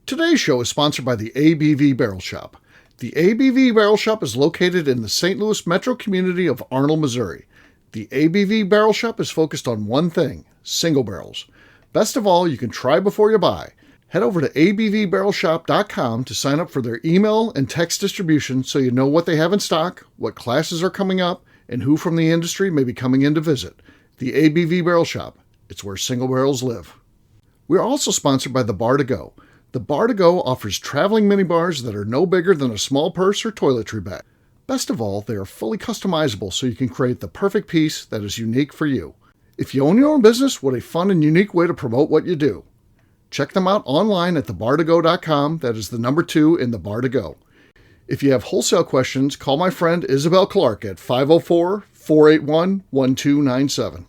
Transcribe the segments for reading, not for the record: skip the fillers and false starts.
Today's show is sponsored by the ABV Barrel Shop. The ABV Barrel Shop is located in the St. Louis metro community of Arnold, Missouri. The ABV Barrel Shop is focused on one thing, single barrels. Best of all, you can try before you buy. Head over to abvbarrelshop.com to sign up for their email and text distribution so you know what they have in stock, what classes are coming up, and who from the industry may be coming in to visit. The ABV Barrel Shop. It's where single barrels live. We're also sponsored by the Bar to Go. The Bar to Go offers traveling minibars that are no bigger than a small purse or toiletry bag. Best of all, they are fully customizable so you can create the perfect piece that is unique for you. If you own your own business, what a fun and unique way to promote what you do. Check them out online at thebartogo.com. That is the number 2 in the Bar to Go. If you have wholesale questions, call my friend Isabel Clark at 504-481-1297.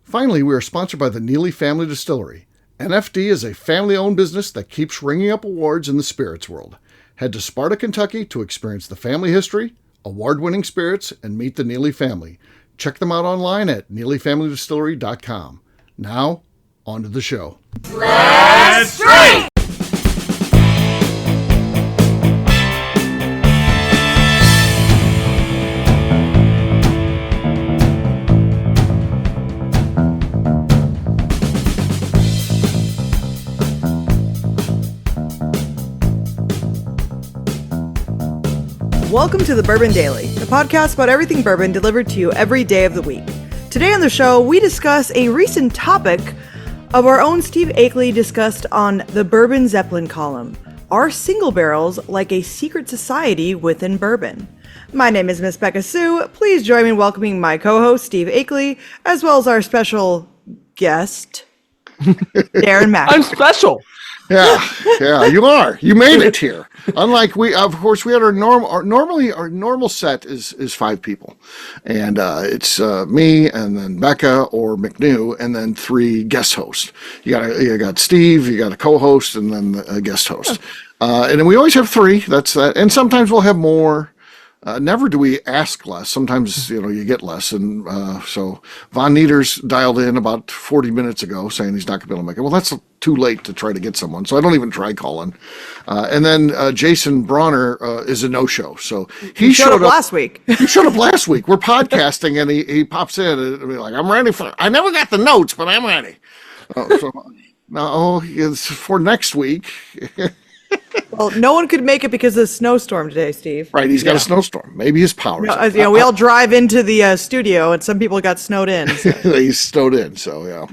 Finally, we are sponsored by the Neely Family Distillery. NFD is a family-owned business that keeps ringing up awards in the spirits world. Head to Sparta, Kentucky to experience the family history, award-winning spirits, and meet the Neely family. Check them out online at neelyfamilydistillery.com. Now, on to the show. Let's drink! Welcome to the Bourbon Daily, the podcast about everything bourbon delivered to you every day of the week. Today on the show, we discuss a recent topic of our own Steve Akeley discussed on the Bourbon Zeppelin column. Are single barrels like a secret society within bourbon? My name is Miss Beka Sue. Please join me in welcoming my co-host, Steve Akeley, as well as our special guest, Darren MacLeod. I'm special. Yeah, you are. You made it here. Unlike we had our normal set is 5 people, and it's me and then Beka or McNew, and then 3 guest hosts. You got Steve, you got a co-host, and then a guest host, and then we always have 3. That's that, and sometimes we'll have more. Never do we ask less. Sometimes, you get less. And so Von Nieder's dialed in about 40 minutes ago saying he's not going to be able to make it. Well, that's too late to try to get someone. So I don't even try calling. And then Jason Bronner is a no-show. So he showed up last week. He showed up last week. We're podcasting and he pops in and be like, I'm ready I never got the notes, but I'm ready. No, it's for next week. Well, no one could make it because of the snowstorm today, Steve. Right, he's got a snowstorm. Maybe his power. No, we all drive into the studio, and some people got snowed in. So. He's snowed in, so yeah.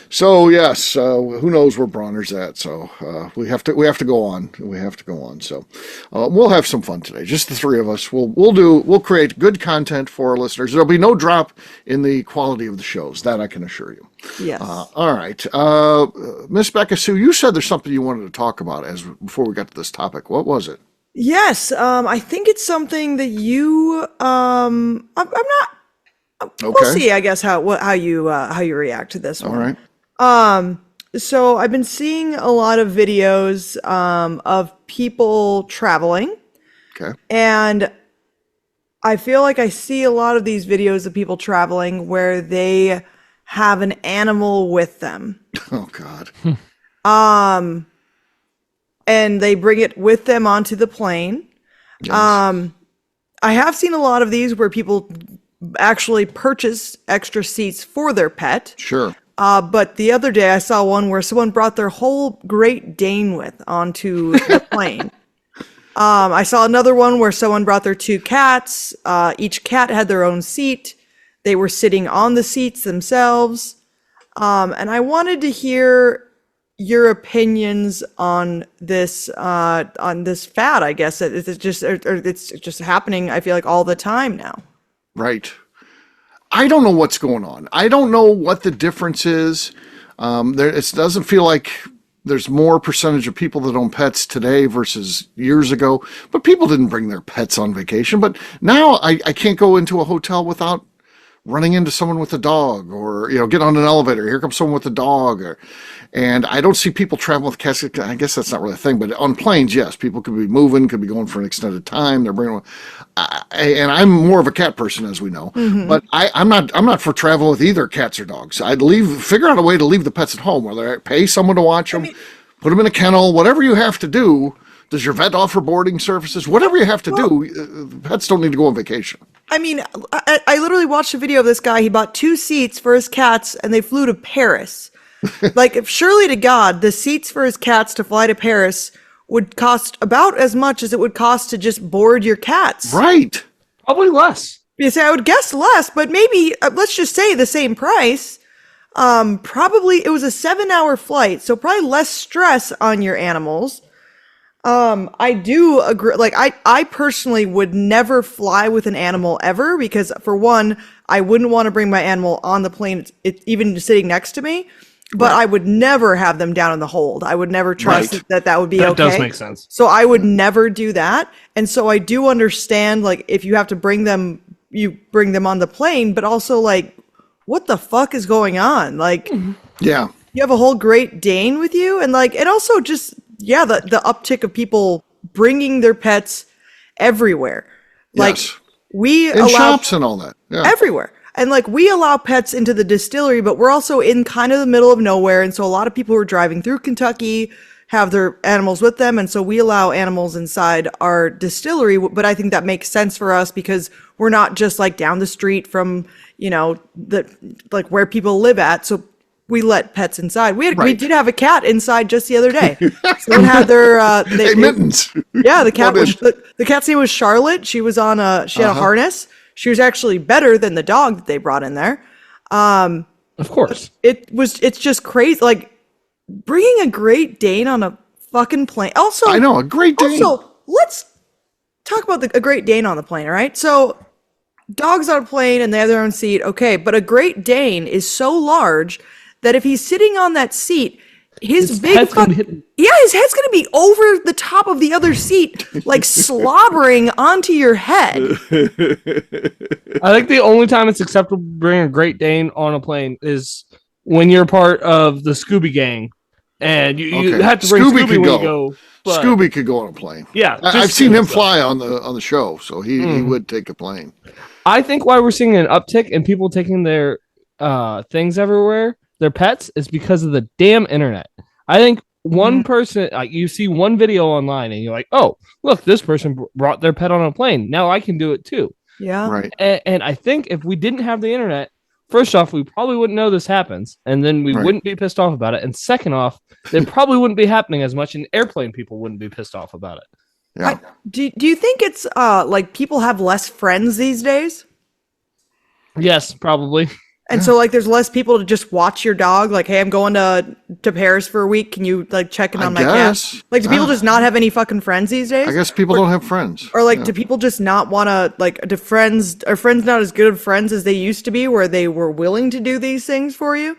So yes, who knows where Bronner's at? So we have to go on. We have to go on. So we'll have some fun today. Just the 3 of us. We'll create good content for our listeners. There'll be no drop in the quality of the shows. That I can assure you. Yes. All right, Miss Beka Sue, you said there's something you wanted to talk about before we got to this topic. What was it? Yes, I think it's something that you. I'm not. Okay. We'll see. I guess how you react to this one. All right. So I've been seeing a lot of videos of people traveling. Okay. And I feel like I see a lot of these videos of people traveling where they have an animal with them. Oh God. And they bring it with them onto the plane. Yes. I have seen a lot of these where people actually purchase extra seats for their pet. Sure. But the other day I saw one where someone brought their whole Great Dane with onto the plane. I saw another one where someone brought their 2 cats. Each cat had their own seat. They were sitting on the seats themselves. And I wanted to hear your opinions on this fad, I guess. It's just happening, I feel like, all the time now. Right. I don't know what's going on. I don't know what the difference is. It doesn't feel like there's more percentage of people that own pets today versus years ago. But people didn't bring their pets on vacation. But now I can't go into a hotel without running into someone with a dog, or get on an elevator, here comes someone with a dog, and I don't see people traveling with cats. I guess that's not really a thing, but on planes, yes, people could be moving, could be going for an extended time. They're bringing, and I'm more of a cat person, as we know, but I'm not for travel with either cats or dogs. I'd figure out a way to leave the pets at home, whether I pay someone to watch them. put them in a kennel, whatever you have to do. Does your vet offer boarding services? Whatever you have to do, pets don't need to go on vacation. I mean, I literally watched a video of this guy. He bought 2 seats for his cats, and they flew to Paris. Like, if surely to God, the seats for his cats to fly to Paris would cost about as much as it would cost to just board your cats. Right. Probably less. You say, I would guess less, but maybe, let's just say the same price. Probably, it was a 7-hour flight, so probably less stress on your animals. I do agree. Like, I personally would never fly with an animal ever because, for one, I wouldn't want to bring my animal on the plane, even sitting next to me. But I would never have them down in the hold. I would never trust that would be okay. That does make sense. So I would never do that. And so I do understand, like, if you have to bring them, you bring them on the plane, but also, like, what the fuck is going on? Like, yeah, you have a whole Great Dane with you, and like, it also just, the uptick of people bringing their pets everywhere. Like, yes. We in allow shops and all that. Yeah. everywhere. And like, we allow pets into the distillery, but we're also in kind of the middle of nowhere. And so a lot of people who are driving through Kentucky have their animals with them. And so we allow animals inside our distillery. But I think that makes sense for us because we're not just like down the street from, like where people live at. So we let pets inside. We did have a cat inside just the other day. Someone had their mittens. Yeah, the cat was the cat's name was Charlotte. She was on she had a harness. She was actually better than the dog that they brought in there. Of course. It's just crazy. Like, bringing a Great Dane on a fucking plane. Also, I know, a Great Dane. Also, let's talk about a Great Dane on the plane, all right? So, dogs on a plane and they have their own seat, okay. But a Great Dane is so large that if he's sitting on that seat, his head's gonna be over the top of the other seat, like slobbering onto your head. I think the only time it's acceptable to bring a Great Dane on a plane is when you're part of the Scooby Gang, and you have to bring Scooby when you go. But Scooby could go on a plane. Yeah, I've seen him fly on the show, so he would take a plane. I think why we're seeing an uptick in people taking their things everywhere, their pets, is because of the damn internet. I think one person, you see one video online and you're like, oh, look, this person brought their pet on a plane. Now I can do it too. Yeah. Right. And I think if we didn't have the internet, first off, we probably wouldn't know this happens. And then we wouldn't be pissed off about it. And second off, it probably wouldn't be happening as much, and airplane people wouldn't be pissed off about it. Yeah. Do you think it's like people have less friends these days? Yes, probably. And so, like, there's less people to just watch your dog. Like, hey, I'm going to Paris for a week. Can you, like, check in on my cat? Like, do people just not have any fucking friends these days? I guess people don't have friends. Or, like, do people just not want to, like, are friends not as good of friends as they used to be, where they were willing to do these things for you?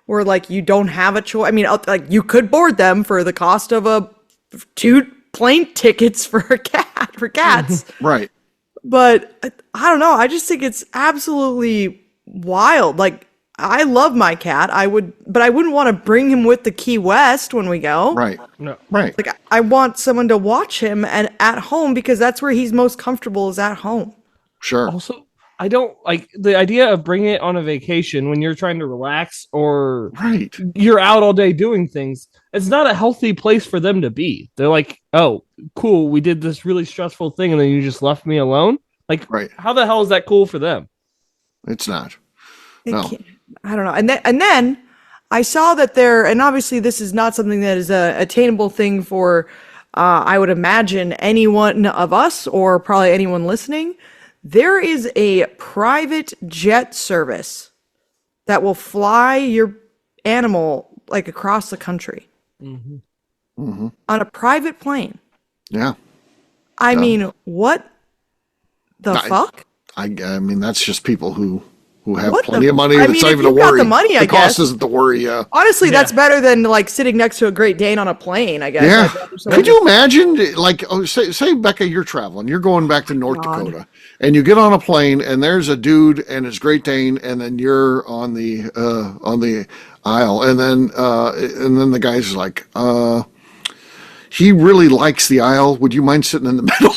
Where, like, you don't have a choice. I mean, like, you could board them for the cost of 2 plane tickets for cats. Right. But, I don't know. I just think it's absolutely wild. Like, I love my cat. But I wouldn't want to bring him with to Key West when we go. Right. No. Right. Like, I want someone to watch him and at home, because that's where he's most comfortable, is at home. Sure. Also, I don't like the idea of bringing it on a vacation when you're trying to relax or you're out all day doing things. It's not a healthy place for them to be. They're like, oh, cool, we did this really stressful thing and then you just left me alone. Like, how the hell is that cool for them? It's not. I don't know. And then I saw that and obviously this is not something that is a attainable thing for, I would imagine, any one of us or probably anyone listening. There is a private jet service that will fly your animal, like, across the country on a private plane. Yeah. I mean, what the fuck? I mean, that's just people who have plenty of money. It's not even a worry. Got the the money, I guess. cost isn't the worry. Yeah. Honestly, that's better than, like, sitting next to a Great Dane on a plane, I guess. Yeah. Could you imagine, like, say, Becca, you're traveling, you're going back to North Dakota, and you get on a plane, and there's a dude and his Great Dane, and then you're on the aisle, and then the guy's like, he really likes the aisle. Would you mind sitting in the middle?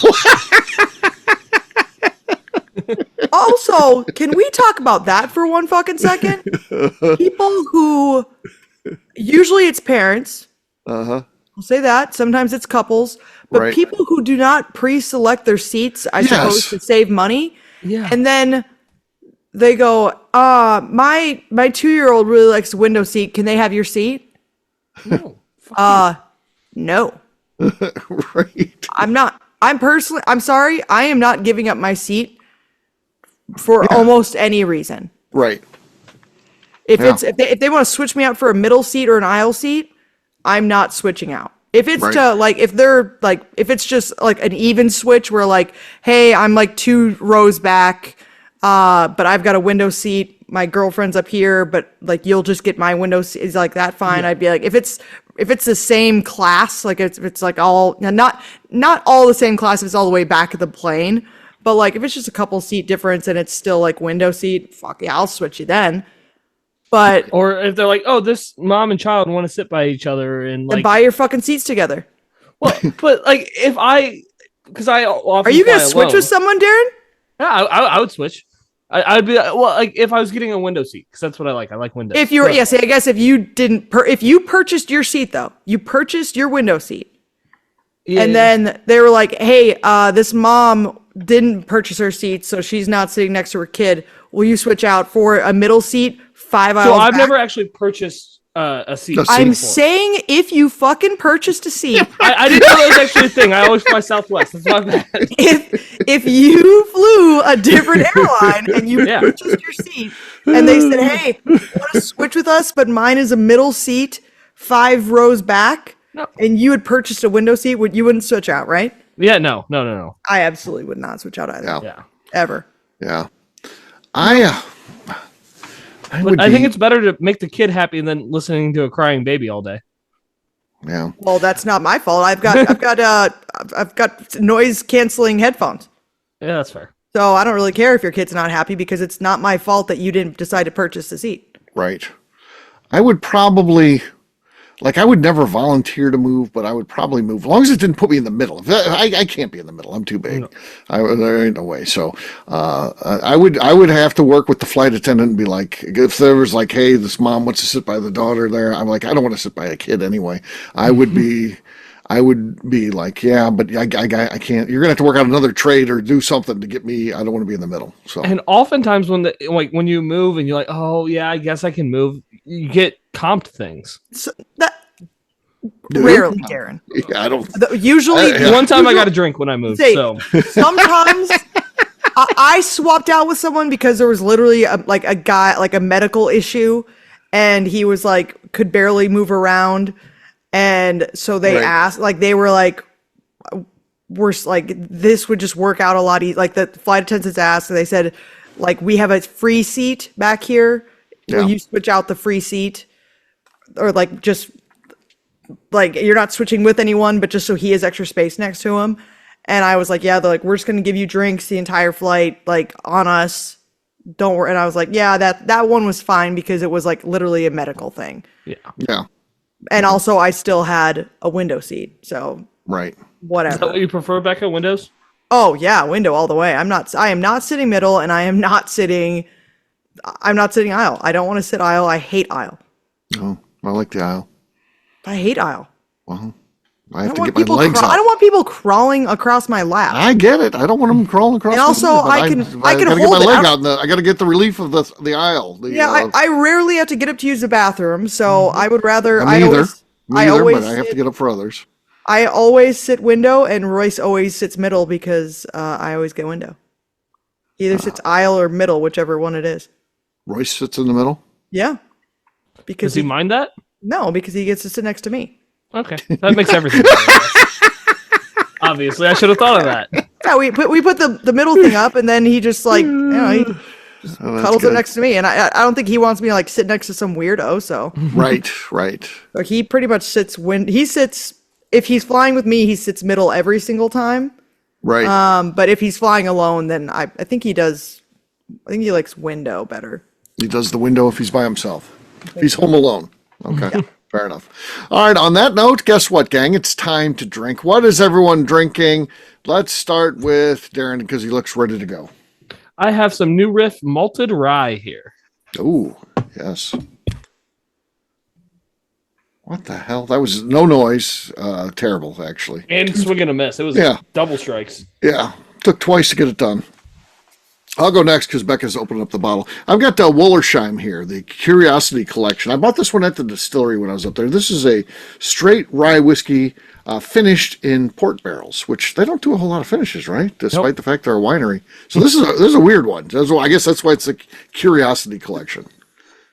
Also, can we talk about that for one fucking second? People who, usually it's parents, Uh-huh. I'll say that. Sometimes it's couples. But Right. people who do not pre-select their seats, I suppose, to save money. Yeah. And then they go, my 2-year-old really likes the window seat. Can they have your seat? No. No. Right. I'm sorry. I am not giving up my seat for almost any reason. Right. If they want to switch me out for a middle seat or an aisle seat, I'm not switching out. If it's if it's just like an even switch where like, hey, I'm like 2 rows back, but I've got a window seat. My girlfriend's up here, but like you'll just get my window seat. Is like that fine? Yeah. I'd be like, if it's the same class, like it's like all not all the same class. If it's all the way back of the plane, but like if it's just a couple seat difference and it's still like window seat, fuck yeah, I'll switch you then. But or if they're like, oh, this mom and child want to sit by each other and like buy your fucking seats together. Well, but like if because I often are you gonna switch with someone, Darren? Yeah, I would switch. I'd be like if I was getting a window seat because that's what I like. I like windows. If you were, I guess if you didn't, if you purchased your seat though, you purchased your window seat, and then they were like, hey, this mom didn't purchase her seat, so she's not sitting next to her kid. Will you switch out for a middle seat? 5 aisles. So I've never actually purchased a seat. I'm saying if you fucking purchased a seat. I didn't know that was actually a thing. I always fly Southwest. That's my bad. If you flew a different airline and you purchased your seat and they said, hey, want to switch with us, but mine is a middle seat 5 rows back, and you had purchased a window seat, you wouldn't switch out, right? Yeah, no. I absolutely would not switch out either. Yeah. Ever. Yeah. I think it's better to make the kid happy than listening to a crying baby all day. Yeah. Well, that's not my fault. I've got noise canceling headphones. Yeah, that's fair. So I don't really care if your kid's not happy because it's not my fault that you didn't decide to purchase the seat. Right. I would probably, I would never volunteer to move, but I would probably move as long as it didn't put me in the middle. I can't be in the middle. I'm too big. No. There ain't no way. So I would have to work with the flight attendant and be like, if there was like, hey, this mom wants to sit by the daughter there. I'm like, I don't want to sit by a kid anyway. I would be like, yeah, but I can't. You're gonna have to work out another trade or do something to get me. I don't want to be in the middle. So and oftentimes when you move and you're like, oh yeah, I guess I can move, you get comped things. So rarely, Darren. Yeah, I don't. Usually, one time I got a drink when I moved. So sometimes I swapped out with someone because there was literally a guy, like a medical issue, and he was like could barely move around. And so they asked, they were like, we're like, this would just work out a lot easier. Like the flight attendants asked, and they said, like, we have a free seat back here. Yeah. Will you switch out the free seat? Or just you're not switching with anyone, but just so he has extra space next to him. And I was like, yeah, they're like, we're just going to give you drinks the entire flight, on us. Don't worry. And I was like, yeah, that one was fine because it was literally a medical thing. Yeah. Yeah. And also, I still had a window seat, so whatever. Is that what you prefer, Beka? Windows? Oh yeah, window all the way. I am not sitting middle, and I'm not sitting aisle. I don't want to sit aisle. I hate aisle. Oh, I like the aisle. I hate aisle. Well, I have to get my legs up. I don't want people crawling across my lap. I get it. I don't want them crawling across. And also, I can gotta hold get my leg out. I got to get the relief of the aisle. I rarely have to get up to use the bathroom, so I would rather. Me either, but I have to get up for others. I always sit window, and Royce always sits middle because I always get window. He either sits aisle or middle, whichever one it is. Royce sits in the middle? Yeah. Because does he mind that? No, because he gets to sit next to me. Okay, that makes everything better. Obviously, I should have thought of that. Yeah, we put the middle thing up, and then he just he just cuddles it next to me, and I don't think he wants me to sit next to some weirdo. So right. So he pretty much sits if he's flying with me, he sits middle every single time. Right. But if he's flying alone, then I think he does. I think he likes window better. He does the window if he's by himself. If he's home alone. Okay. Yeah. Fair enough. All right. On that note, guess what, gang? It's time to drink. What is everyone drinking? Let's start with Darren because he looks ready to go. I have some New Riff malted rye here. Oh, yes. What the hell? That was no noise. Terrible, actually. And swing and a miss. It was double strikes. Yeah. Took twice to get it done. I'll go next because Becca's opening up the bottle. I've got Wollersheim here, the Curiosity Collection. I bought this one at the distillery when I was up there. This is a straight rye whiskey finished in port barrels, which they don't do a whole lot of finishes, right? Despite the fact they're a winery. So this is a weird one. I guess that's why it's a Curiosity Collection.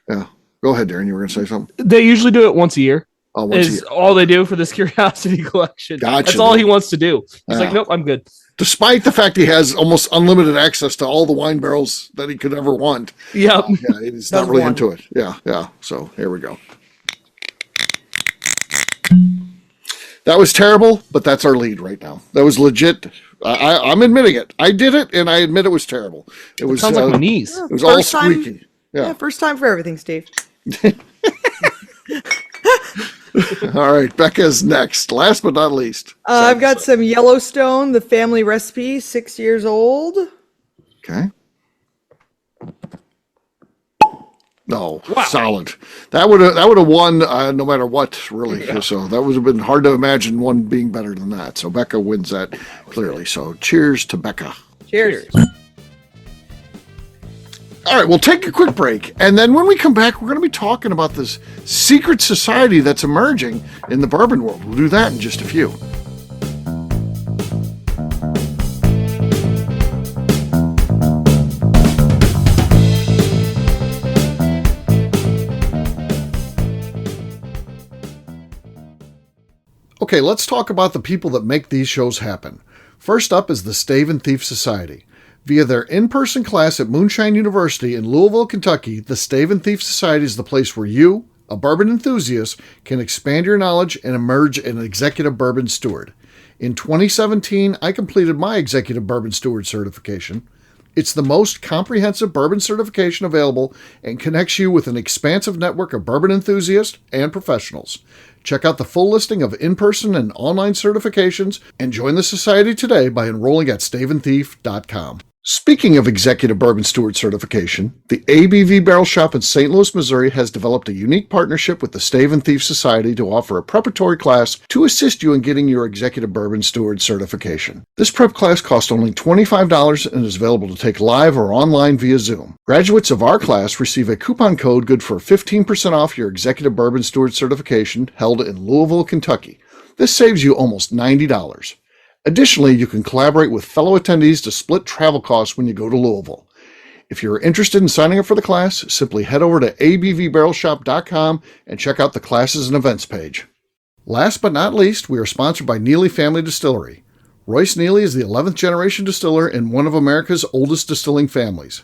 Yeah. Go ahead, Darren. You were going to say something? They usually do it once a year. Oh, once a year. All they do for this Curiosity Collection. Gotcha. That's all he wants to do. He's like, nope, I'm good. Despite the fact he has almost unlimited access to all the wine barrels that he could ever want. Yep. Yeah, he's not really into it. Yeah. So here we go. That was terrible, but that's our lead right now. That was legit. I'm admitting it. I did it, and I admit it was terrible. It sounds like my knees. It was all squeaky. Yeah, first time for everything, Steve. All right, Becca's next. Last but not least. I've got some Yellowstone, the family recipe, 6 years old. Okay. No, solid. That would have won no matter what, really. Yeah. So that would have been hard to imagine one being better than that. So Becca wins that clearly. So cheers to Becca. Cheers. All right, we'll take a quick break. And then when we come back, we're going to be talking about this secret society that's emerging in the bourbon world. We'll do that in just a few. Okay, let's talk about the people that make these shows happen. First up is the Stave and Thief Society. Via their in-person class at Moonshine University in Louisville, Kentucky, the Stave and Thief Society is the place where you, a bourbon enthusiast, can expand your knowledge and emerge an executive bourbon steward. In 2017, I completed my executive bourbon steward certification. It's the most comprehensive bourbon certification available and connects you with an expansive network of bourbon enthusiasts and professionals. Check out the full listing of in-person and online certifications and join the society today by enrolling at staveandthief.com. Speaking of executive bourbon steward certification, the ABV Barrel Shop in St. Louis, Missouri has developed a unique partnership with the Stave and Thief Society to offer a preparatory class to assist you in getting your executive bourbon steward certification. This prep class costs only $25 and is available to take live or online via Zoom. Graduates of our class receive a coupon code good for 15% off your executive bourbon steward certification held in Louisville, Kentucky. This saves you almost $90. Additionally, you can collaborate with fellow attendees to split travel costs when you go to Louisville. If you're interested in signing up for the class, simply head over to abvbarrelshop.com and check out the classes and events page. Last but not least, we are sponsored by Neely Family Distillery. Royce Neely is the 11th generation distiller in one of America's oldest distilling families.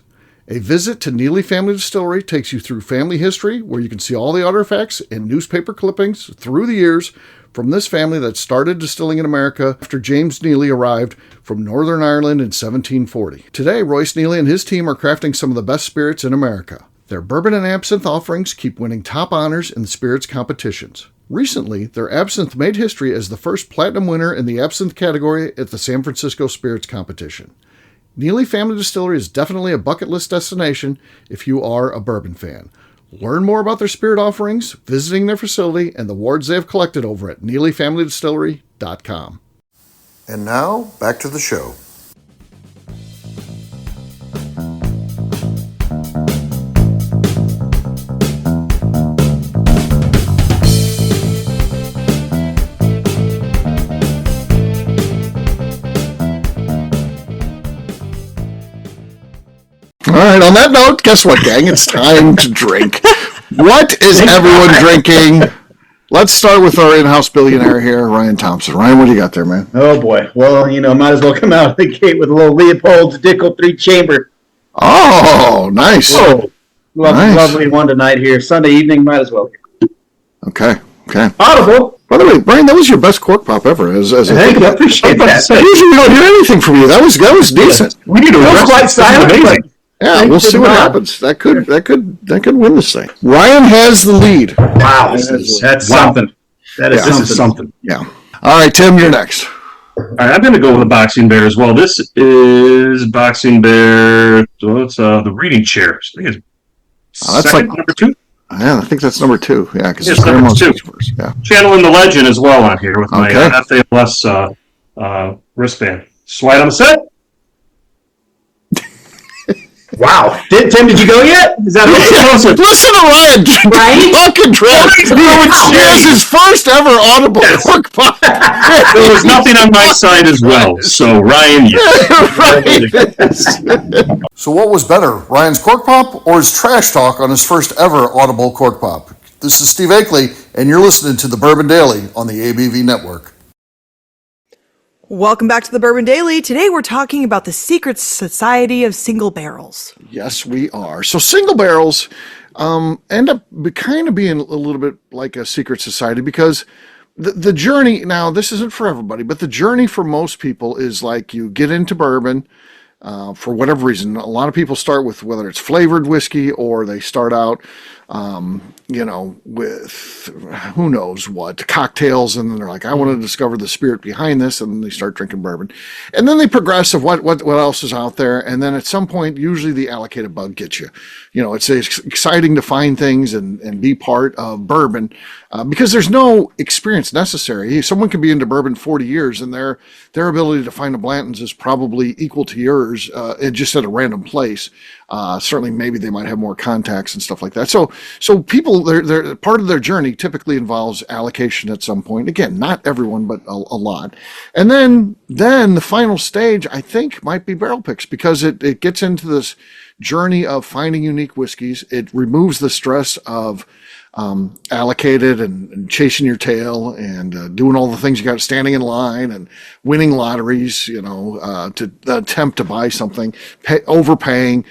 A visit to Neely Family Distillery takes you through family history, where you can see all the artifacts and newspaper clippings through the years from this family that started distilling in America after James Neely arrived from Northern Ireland in 1740. Today, Royce Neely and his team are crafting some of the best spirits in America. Their bourbon and absinthe offerings keep winning top honors in the spirits competitions. Recently, their absinthe made history as the first platinum winner in the absinthe category at the San Francisco Spirits Competition. Neely Family Distillery is definitely a bucket list destination if you are a bourbon fan. Learn more about their spirit offerings, visiting their facility, and the awards they have collected over at NeelyFamilyDistillery.com. And now, back to the show. All right, on that note, guess what, gang? It's time to drink. What is everyone drinking? Let's start with our in-house billionaire here, Ryan Thompson. Ryan, what do you got there, man? Oh, boy. Well, might as well come out of the gate with a little Leopold's Dickel 3-chamber. Oh, nice. Oh, lovely one tonight here. Sunday evening, might as well. Okay. Audible. By the way, Brian, that was your best cork pop ever. Thank you. I appreciate that. Usually we don't hear anything from you. That was decent. We need to rest. Quite silent. Yeah, we'll see what happens. That could win this thing. Ryan has the lead. Wow, that's something. This is something. Yeah. All right, Tim, you're next. All right, I'm going to go with a Boxing Bear as well. This is Boxing Bear. It's the reading chair. I think it's that's second, number 2. Yeah, I think that's number 2. Yeah, because Yes, number 2. Yeah. Channeling the legend as well on here with my FALS wristband. Slide on the set. Wow. Tim, did you go yet? Is that Listen to Ryan. Right? Fucking drunk. Here's his first ever audible cork pop. There was nothing on my side as well. So, Ryan, So what was better, Ryan's cork pop or his trash talk on his first ever audible cork pop? This is Steve Akeley, and you're listening to the Bourbon Daily on the ABV Network. Welcome back to the Bourbon Daily. Today we're talking about the secret society of single barrels. Yes, we are. So single barrels end up kind of being a little bit like a secret society because the journey, now this isn't for everybody, but the journey for most people is like you get into bourbon for whatever reason. A lot of people start with whether it's flavored whiskey or they start out with who knows what, cocktails, and then they're like, I want to discover the spirit behind this, and then they start drinking bourbon. And then they progress of what else is out there, and then at some point, usually the allocated bug gets you. It's exciting to find things and be part of bourbon because there's no experience necessary. Someone can be into bourbon 40 years, and their ability to find a Blanton's is probably equal to yours, just at a random place. Certainly, maybe they might have more contacts and stuff like that. So people, they're part of their journey typically involves allocation at some point. Again, not everyone, but a lot. And then the final stage, I think, might be barrel picks because it gets into this journey of finding unique whiskeys. It removes the stress of allocated and chasing your tail and doing all the things you got, standing in line and winning lotteries, to attempt to buy something, overpaying.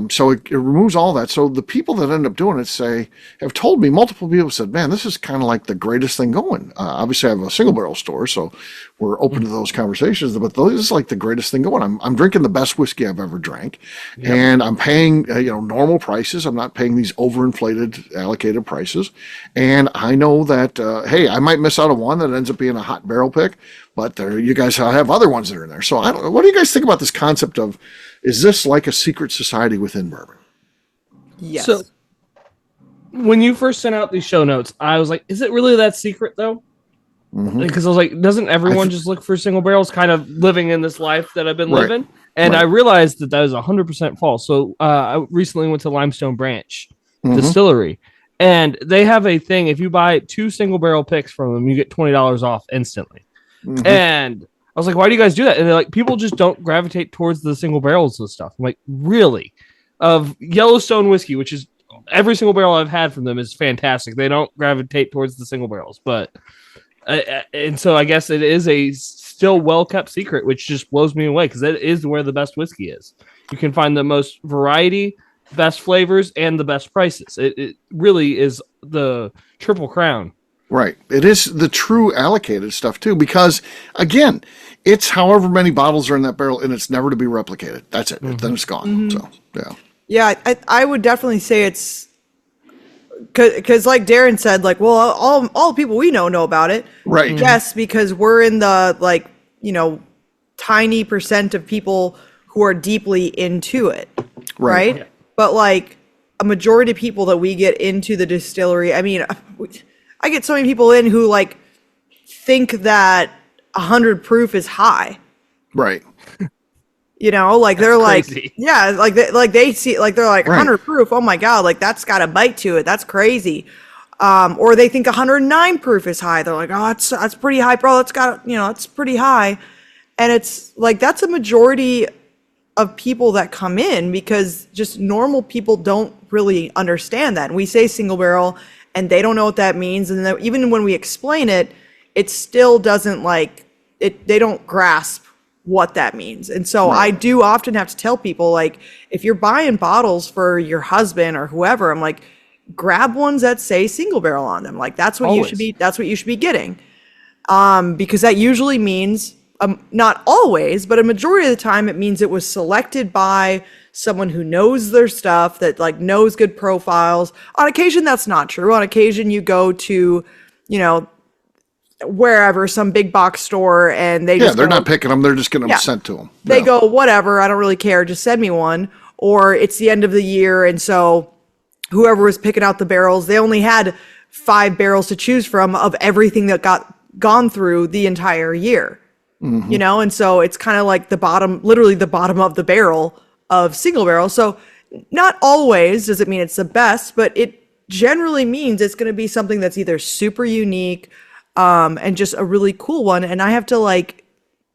So it removes all that. So the people that end up doing it have told me, multiple people said, man, this is kind of like the greatest thing going. Obviously I have a single barrel store, so we're open to those conversations, but this is like the greatest thing going. I'm drinking the best whiskey I've ever drank, and I'm paying, normal prices. I'm not paying these overinflated allocated prices. And I know that, hey, I might miss out on one that ends up being a hot barrel pick, but you guys have other ones that are in there. So what do you guys think about this concept of, is this like a secret society within bourbon? Yes. So when you first sent out these show notes, I was like, is it really that secret though? Because I was like, doesn't everyone just look for single barrels kind of living in this life that I've been living? And I realized that is 100% false. So I recently went to Limestone Branch Distillery, and they have a thing. If you buy 2 single barrel picks from them, you get $20 off instantly. And I was like, why do you guys do that? And they're like, people just don't gravitate towards the single barrels and stuff. I'm like, really? Of Yellowstone whiskey, which is every single barrel I've had from them is fantastic. They don't gravitate towards the single barrels, but and so I guess it is a still well-kept secret, which just blows me away because that is where the best whiskey is. You can find the most variety, best flavors, and the best prices. It really is the triple crown. Right. It is the true allocated stuff too, because again, it's however many bottles are in that barrel and it's never to be replicated. That's it. Then it's gone. So, yeah. Yeah, I would definitely say it's because like Darren said, like, well, all the people we know about it. Right. Yes, because we're in the tiny percent of people who are deeply into it. Right. Yeah. But like a majority of people that we get into the distillery, I mean, I get so many people in who like think that 100 proof is high. Right. Like they're crazy. like, yeah, like they see, like they're like 100 proof. Oh my God, like that's got a bite to it. That's crazy. Or they think 109 proof is high. They're like, oh, that's pretty high, bro. It's pretty high. And it's like, that's a majority of people that come in because just normal people don't really understand that. And we say single barrel and they don't know what that means. And then even when we explain it, it still doesn't they don't grasp what that means. And so I do often have to tell people, like, if you're buying bottles for your husband or whoever, I'm like, grab ones that say single barrel on them. Like that's what you should be getting. Because that usually means, not always, but a majority of the time it means it was selected by someone who knows their stuff, that like knows good profiles. On occasion, that's not true. On occasion, you go to, wherever, some big box store, and they're not picking them. They're just getting them sent to them. They go, whatever, I don't really care. Just send me one. Or it's the end of the year, and so whoever was picking out the barrels, they only had 5 barrels to choose from of everything that gone through the entire year. You know, and so it's kind of like literally the bottom of the barrel of single barrel. So not always does it mean it's the best, but it generally means it's going to be something that's either super unique and just a really cool one. And I have to like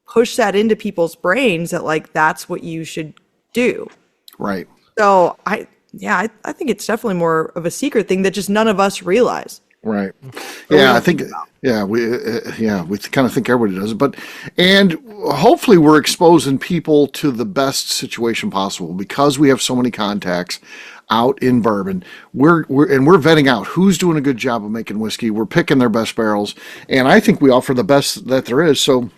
push that into people's brains that like that's what you should do. Right. So I think it's definitely more of a secret thing that just none of us realize. Right. Yeah, I think. Yeah, we kind of think everybody does it, and hopefully we're exposing people to the best situation possible because we have so many contacts out in bourbon. We're vetting out who's doing a good job of making whiskey. We're picking their best barrels, and I think we offer the best that there is. So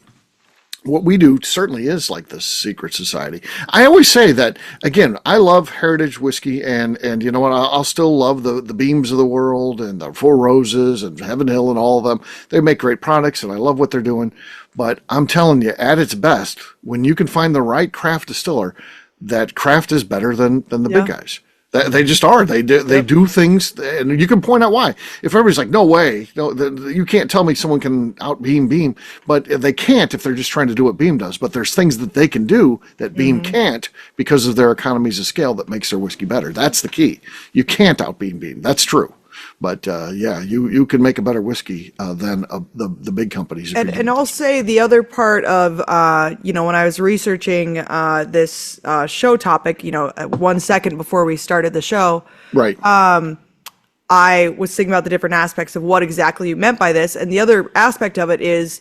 what we do certainly is like this secret society. I always say that, again, I love heritage whiskey, and you know what, I'll still love the Beams of the world and the Four Roses and Heaven Hill and all of them. They make great products, and I love what they're doing. But I'm telling you, at its best, when you can find the right craft distiller, that craft is better than the big guys. They just are. They do things, and you can point out why. If everybody's like, no way, no, you can't tell me someone can out Beam, but they can't if they're just trying to do what Beam does. But there's things that they can do that Beam can't because of their economies of scale that makes their whiskey better. That's the key. You can't out Beam. That's true. But you can make a better whiskey than the big companies. And I'll say the other part of when I was researching this show topic, 1 second before we started the show, right? I was thinking about the different aspects of what exactly you meant by this, and the other aspect of it is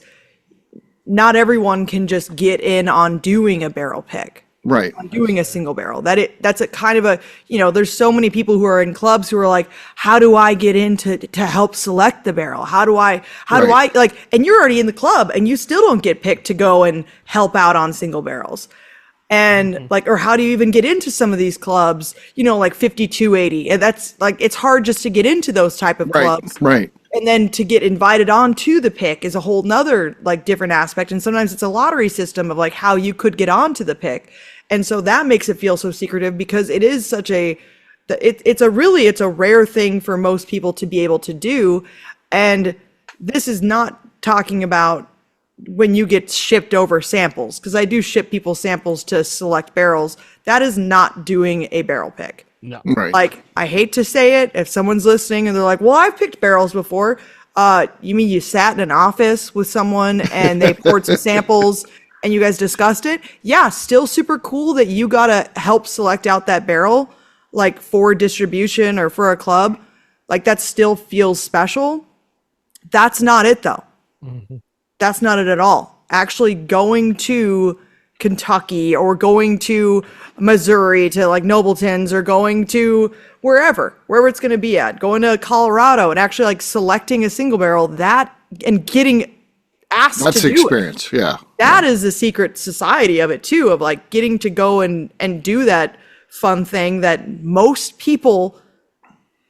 not everyone can just get in on doing a barrel pick. Right. On doing a single barrel. That's a kind of a, there's so many people who are in clubs who are like, how do I get in to help select the barrel? How do I and you're already in the club and you still don't get picked to go and help out on single barrels. And or how do you even get into some of these clubs, like 5280? And that's like, it's hard just to get into those type of clubs. Right. And then to get invited on to the pick is a whole nother like different aspect. And sometimes it's a lottery system of like how you could get on to the pick. And so that makes it feel so secretive because it is such it's a rare thing for most people to be able to do. And this is not talking about when you get shipped over samples, because I do ship people samples to select barrels. That is not doing a barrel pick. No. Right. Like, I hate to say it, if someone's listening and they're like, well, I've picked barrels before. You mean you sat in an office with someone and they poured some samples and you guys discussed it? Yeah, still super cool that you got to help select out that barrel, like for distribution or for a club. Like, that still feels special. That's not it, though. That's not it at all. Actually going to Kentucky or going to Missouri to like Nobleton's or going to wherever it's going to be at, going to Colorado and actually like selecting a single barrel and getting asked that's to the do experience. it. Yeah. That is the secret society of it too, of like getting to go and do that fun thing that most people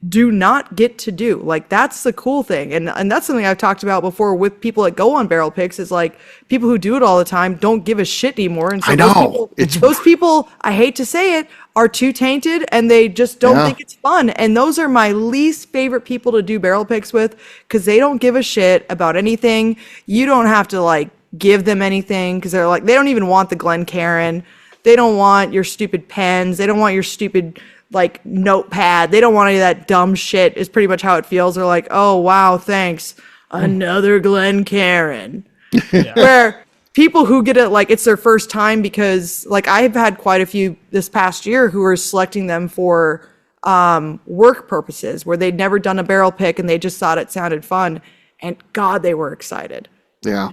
do not get to do. Like, that's the cool thing. And that's something I've talked about before with people that go on barrel picks, is like people who do it all the time don't give a shit anymore. And so I know. those people, I hate to say it, are too tainted and they just don't think it's fun. And those are my least favorite people to do barrel picks with, because they don't give a shit about anything. You don't have to like give them anything, because they're like, they don't even want the Glencairn. They don't want your stupid pens. They don't want your stupid like notepad. They don't want any of that dumb shit, is pretty much how it feels. They're like, oh wow, thanks, another Glencairn. Where people who get it like it's their first time, because like I've had quite a few this past year who are selecting them for work purposes, where they'd never done a barrel pick and they just thought it sounded fun, and God, they were excited. Yeah.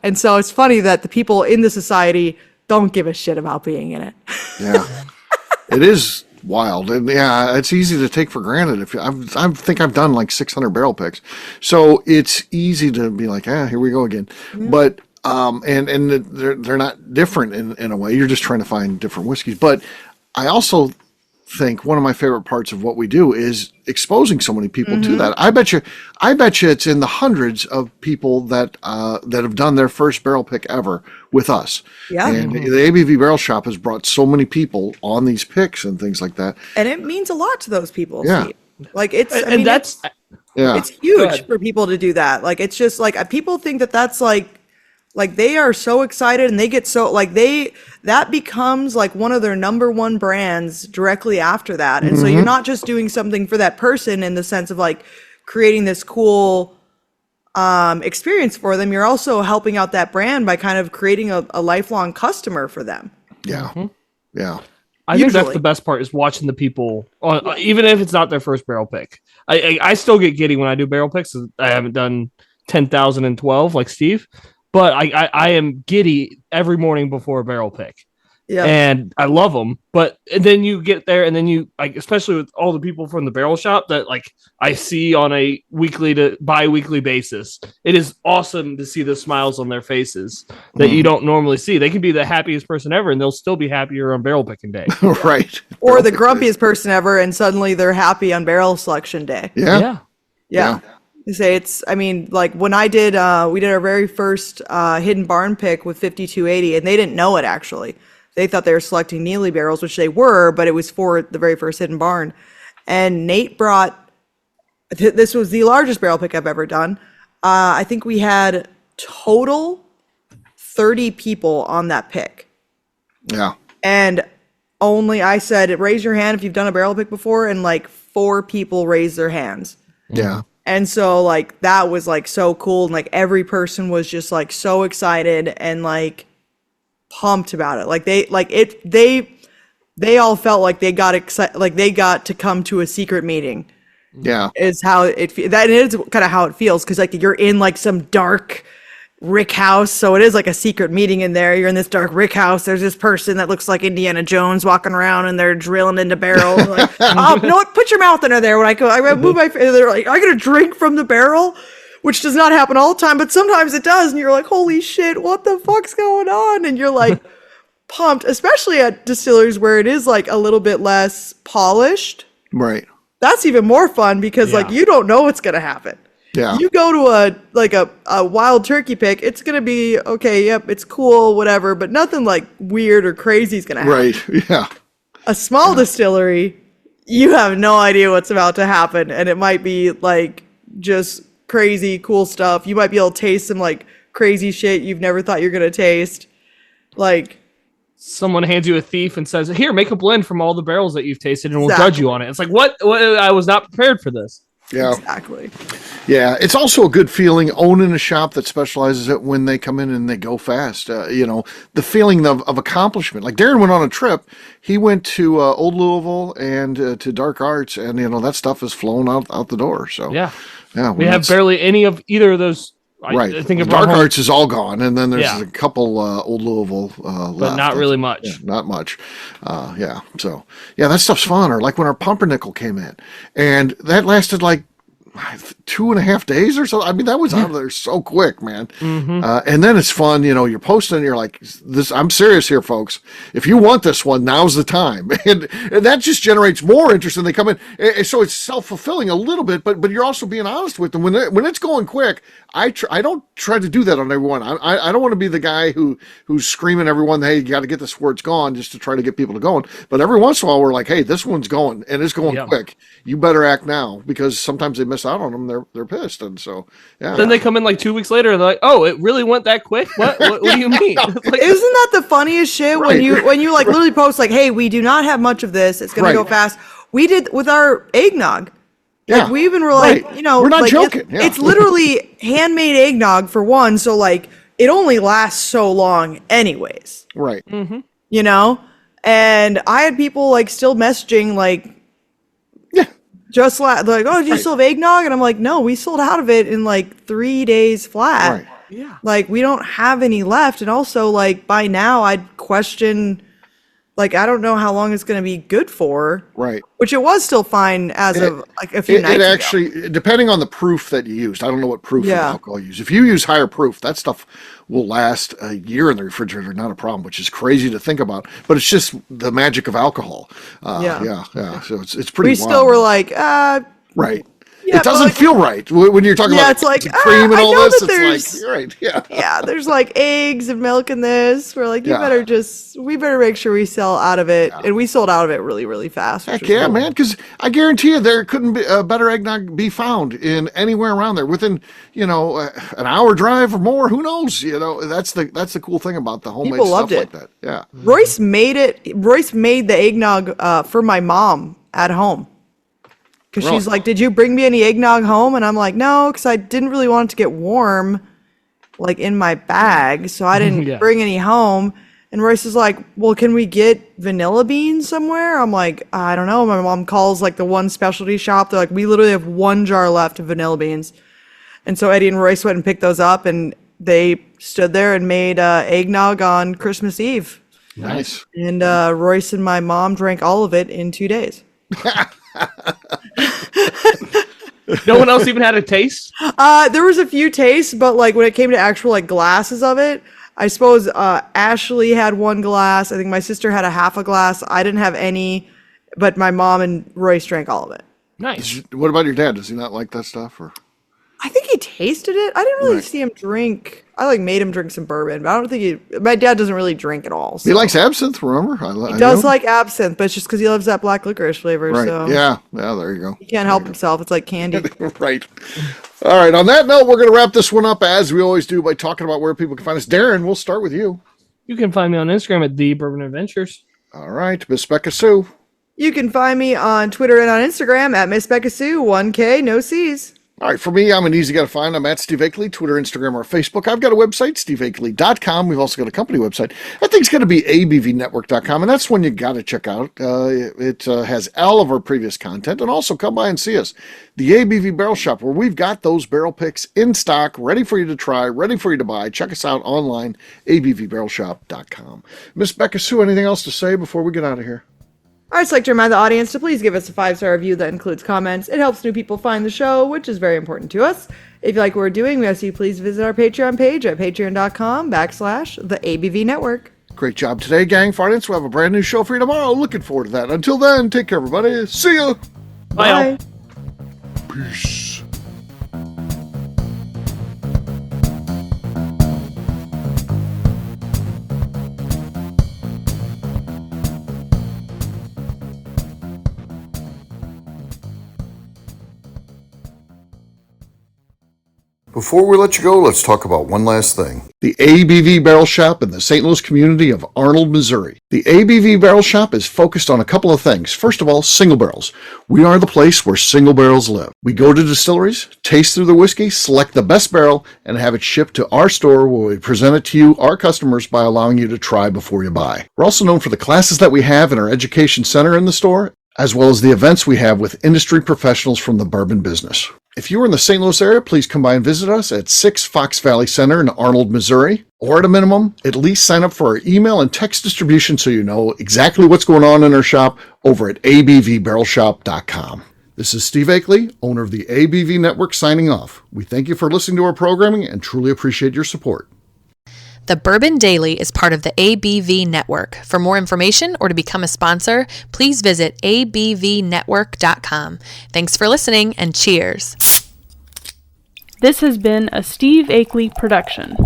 And so it's funny that the people in the society don't give a shit about being in it. Yeah. It is wild, and yeah, it's easy to take for granted. If I think I've done like 600 barrel picks, so it's easy to be like, here we go again. But and they're not different in a way. You're just trying to find different whiskeys. But I also think one of my favorite parts of what we do is exposing so many people to that. I bet you it's in the hundreds of people that have done their first barrel pick ever with us. Yeah. And the ABV Barrel Shop has brought so many people on these picks and things like that. And it means a lot to those people. Yeah. Steve. Like it's it's huge for people to do that. Like it's just like people think that that's like they are so excited and they get so like that becomes like one of their number one brands directly after that. And so you're not just doing something for that person in the sense of like creating this cool experience for them. You're also helping out that brand by kind of creating a lifelong customer for them. Yeah. Yeah. I think that's the best part is watching the people, even if it's not their first barrel pick. I still get giddy when I do barrel picks. I haven't done 10,012 like Steve. But I am giddy every morning before a barrel pick. Yeah. And I love them. But then you get there and then you, like, especially with all the people from the barrel shop that like I see on a weekly to bi-weekly basis, it is awesome to see the smiles on their faces that you don't normally see. They can be the happiest person ever and they'll still be happier on barrel picking day. Right. Or the grumpiest person ever and suddenly they're happy on barrel selection day. Yeah. Say like when I did, we did our very first hidden barn pick with 5280, and they didn't know it actually. They thought they were selecting Neely barrels, which they were, but it was for the very first hidden barn. And Nate brought, this was the largest barrel pick I've ever done. I think we had total 30 people on that pick. Yeah. And I said, raise your hand if you've done a barrel pick before, and like 4 people raised their hands. Yeah. And so like that was like so cool, and like every person was just like so excited and like pumped about it. Like they all felt like they got excited, like they got to come to a secret meeting. Yeah. Is how that is kind of how it feels, because like you're in like some dark rick house, so it is like a secret meeting in there. You're in this dark rick house. There's this person that looks like Indiana Jones walking around, and they're drilling into barrels. Like, oh, you know what? Put your mouth under there. When I move my, they're like, I get a drink from the barrel, which does not happen all the time, but sometimes it does, and you're like, holy shit, what the fuck's going on? And you're like pumped, especially at distilleries where it is like a little bit less polished. Right. That's even more fun because like you don't know what's gonna happen. Yeah. You go to a wild turkey pick, it's going to be, okay, yep, it's cool, whatever, but nothing like weird or crazy is going to happen. Right, yeah. A small distillery, you have no idea what's about to happen, and it might be like just crazy cool stuff. You might be able to taste some like crazy shit you've never thought you're going to taste. Like someone hands you a thief and says, here, make a blend from all the barrels that you've tasted and we'll judge you on it. It's like, what? I was not prepared for this. Yeah. Exactly. Yeah, it's also a good feeling owning a shop that specializes it when they come in and they go fast. The feeling of accomplishment. Like Darren went on a trip. He went to Old Louisville and to Dark Arts, and that stuff is flown out the door. So yeah, we have barely any of either of those. Right. I think Dark Arts is all gone, and then there's a couple Old Louisville left. But not really much. Yeah, not much. So that stuff's fun. Or like when our pumpernickel came in, and that lasted like 2.5 days or so. I mean, that was out of there so quick, man. And then it's fun, you're posting and you're like, this, I'm serious here, folks. If you want this one, now's the time. And that just generates more interest and they come in. And so it's self-fulfilling a little bit, but you're also being honest with them. When it's going quick, I don't try to do that on everyone. I don't want to be the guy who's screaming at everyone, hey, you got to get this where it's gone, just to try to get people to going. But every once in a while, we're like, hey, this one's going and it's going quick. You better act now, because sometimes they miss out on them. They're pissed. And so, yeah. Then they come in like 2 weeks later and they're like, oh, it really went that quick? What do you mean? Like, isn't that the funniest shit when you like literally post like, hey, we do not have much of this. It's going to go fast. We did with our eggnog. Like, we even were like, we're not like, joking. It's literally handmade eggnog for one. So like it only lasts so long anyways. Right. And I had people like still messaging like, just like, oh, do you still have eggnog? And I'm like, no, we sold out of it in like 3 days flat. Right. Yeah. Like we don't have any left. And also like by now I'd question like, I don't know how long it's going to be good for. Right. Which it was still fine as of like a few nights ago. It actually, depending on the proof that you used, I don't know what proof of alcohol you use. If you use higher proof, that stuff will last a year in the refrigerator, not a problem, which is crazy to think about. But it's just the magic of alcohol. Yeah. So it's pretty wild. We still were like, right. Yeah, it doesn't feel right when you're talking about it's like cream and all this. It's like, right, yeah, there's like eggs and milk in this. We're like, we better make sure we sell out of it, and we sold out of it really, really fast. Heck yeah, man! Because I guarantee you, there couldn't be a better eggnog be found in anywhere around there within an hour drive or more. Who knows? That's the cool thing about the homemade People stuff loved it. like that. Yeah, Royce made the eggnog for my mom at home. Because she's like, did you bring me any eggnog home? And I'm like, no, because I didn't really want it to get warm, like in my bag. So I didn't bring any home. And Royce is like, well, can we get vanilla beans somewhere? I'm like, I don't know. My mom calls like the one specialty shop. They're like, we literally have one jar left of vanilla beans. And so Eddie and Royce went and picked those up, and they stood there and made eggnog on Christmas Eve. Nice. And Royce and my mom drank all of it in 2 days. No one else even had a taste? There was a few tastes, but like when it came to actual like glasses of it, I suppose Ashley had one glass. I think my sister had a half a glass. I didn't have any, but my mom and Royce drank all of it. Nice. What about your dad? Does he not like that stuff? Or I think he tasted it. I didn't really see him drink. I like made him drink some bourbon, but I don't think my dad doesn't really drink at all. So. He likes absinthe, remember? He does like absinthe, but it's just because he loves that black licorice flavor. Right. So Yeah, there you go. He can't help himself. It's like candy. Right. All right. On that note, we're going to wrap this one up as we always do by talking about where people can find us. Darren, we'll start with you. You can find me on Instagram at The Bourbon Adventures. All right. Miss Beka Sue. You can find me on Twitter and on Instagram at Miss Beka Sue, 1K, no C's. All right, for me, I'm an easy guy to find. I'm at Steve Akeley, Twitter, Instagram, or Facebook. I've got a website, steveakeley.com. We've also got a company website. That thing's going to be abvnetwork.com, and that's one you got to check out. It has all of our previous content, and also come by and see us. The ABV Barrel Shop, where we've got those barrel picks in stock, ready for you to try, ready for you to buy. Check us out online, abvbarrelshop.com. Miss Beka Sue, anything else to say before we get out of here? I'd just like to remind the audience to please give us a 5-star review that includes comments. It helps new people find the show, which is very important to us. If you like what we're doing, we ask you please visit our Patreon page at patreon.com/the ABV Network. Great job today, gang. Finance, we'll have a brand new show for you tomorrow. Looking forward to that. Until then, take care, everybody. See ya. Bye. Peace. Before we let you go, let's talk about one last thing. The ABV Barrel Shop in the St. Louis community of Arnold, Missouri. The ABV Barrel Shop is focused on a couple of things. First of all, single barrels. We are the place where single barrels live. We go to distilleries, taste through the whiskey, select the best barrel, and have it shipped to our store where we present it to you, our customers, by allowing you to try before you buy. We're also known for the classes that we have in our education center in the store, as well as the events we have with industry professionals from the bourbon business. If you're in the St. Louis area, please come by and visit us at 6 Fox Valley Center in Arnold, Missouri. Or at a minimum, at least sign up for our email and text distribution so you know exactly what's going on in our shop over at abvbarrelshop.com. This is Steve Akeley, owner of the ABV Network, signing off. We thank you for listening to our programming and truly appreciate your support. The Bourbon Daily is part of the ABV Network. For more information or to become a sponsor, please visit abvnetwork.com. Thanks for listening and cheers. This has been a Steve Akeley production.